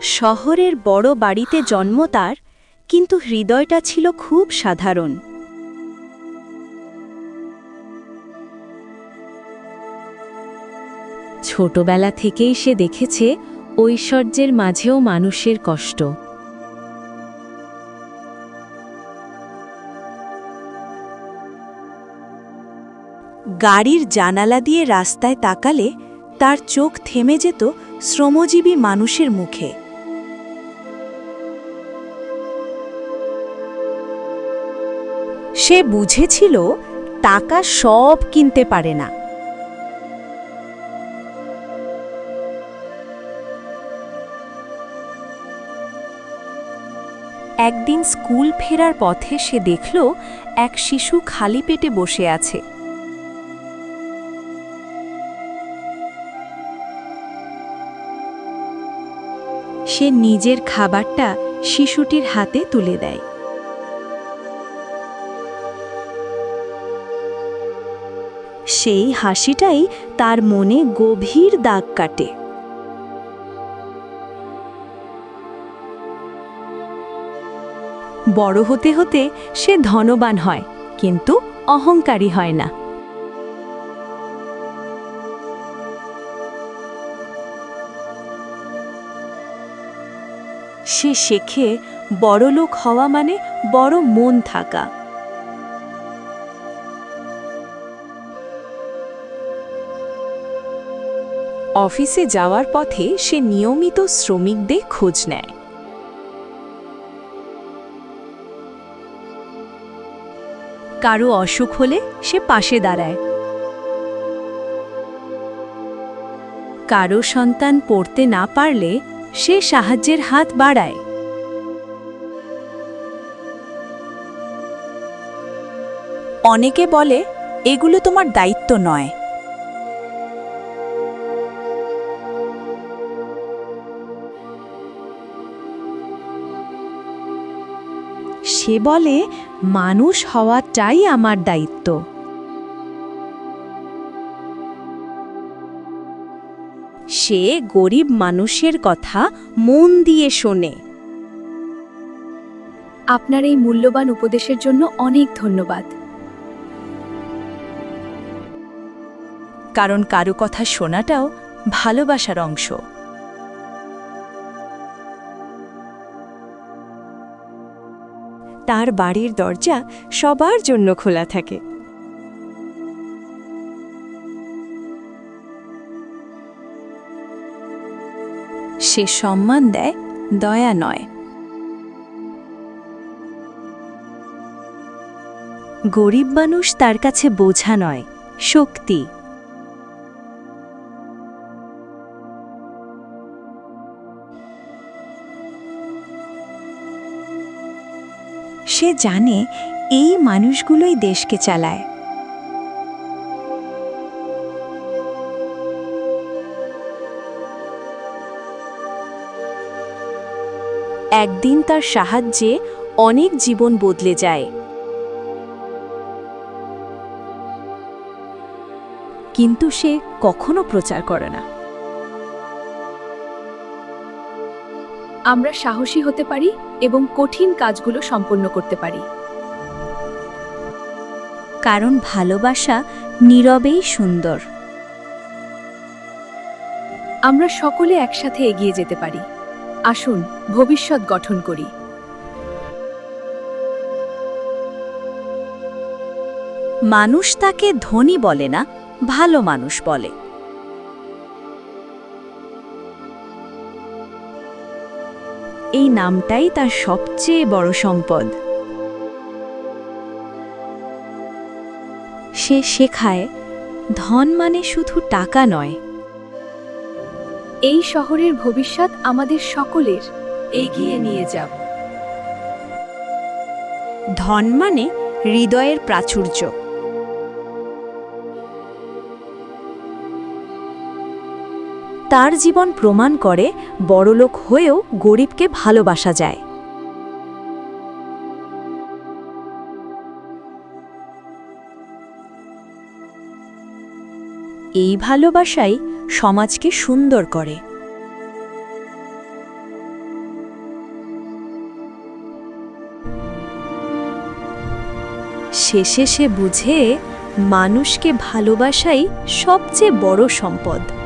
শহরের বড় বাড়িতে জন্ম তার, কিন্তু হৃদয়টা ছিল খুব সাধারণ। ছোটবেলা থেকেই সে দেখেছে ঐশ্বর্যের মাঝেও মানুষের কষ্ট। গাড়ির জানালা দিয়ে রাস্তায় তাকালে তার চোখ থেমে যেত শ্রমজীবী মানুষের মুখে। সে বুঝেছিল টাকা সব কিনতে পারে না। একদিন স্কুল ফেরার পথে সে দেখল এক শিশু খালি পেটে বসে আছে। সে নিজের খাবারটা শিশুটির হাতে তুলে দেয়। সেই হাসিটাই তার মনে গভীর দাগ কাটে। বড় হতে হতে সে ধনবান হয়, কিন্তু অহংকারী হয় না। সে শেখে বড়লোক হওয়া মানে বড় মন থাকা। অফিসে যাওয়ার পথে সে নিয়মিত শ্রমিকদের খোঁজ নেয়। কারো অসুখ হলে সে পাশে দাঁড়ায়। কারো সন্তান পড়তে না পারলে সে সাহায্যের হাত বাড়ায়। অনেকে বলে এগুলো তোমার দায়িত্ব নয়। সে বলে মানুষ হওয়াটাই আমার দায়িত্ব। সে গরিব মানুষের কথা মন দিয়ে শোনে। আপনার এই মূল্যবান উপদেশের জন্য অনেক ধন্যবাদ। কারণ কারো কথা শোনাটাও ভালোবাসার অংশ। তার বাড়ির দরজা সবার জন্য খোলা থাকে। সে সম্মান দেয়, দয়া নয়। গরিব মানুষ তার কাছে বোঝা নয়, শক্তি। সে জানে এই মানুষগুলোই দেশকে চালায়। একদিন তার সাহায্যে অনেক জীবন বদলে যায়। কিন্তু সে কখনো প্রচার করে না। আমরা সাহসী হতে পারি এবং কঠিন কাজগুলো সম্পন্ন করতে পারি। কারণ ভালোবাসা নীরবেই সুন্দর। আমরা সকলে একসাথে এগিয়ে যেতে পারি। আসুন ভবিষ্যৎ গঠন করি। মানুষ তাকে ধনী বলে না, ভালো মানুষ বলে। এই নামটাই তার সবচেয়ে বড় সম্পদ। সে শেখায় ধন মানে শুধু টাকা নয়। এই শহরের ভবিষ্যৎ আমাদের সকলের। এগিয়ে নিয়ে যাব। ধন মানে হৃদয়ের প্রাচুর্য। তার জীবন প্রমাণ করে বড়লোক হয়েও গরিবকে ভালোবাসা যায়। এই ভালোবাসাই সমাজকে সুন্দর করে। শেষে সে বুঝে মানুষকে ভালোবাসাই সবচেয়ে বড় সম্পদ।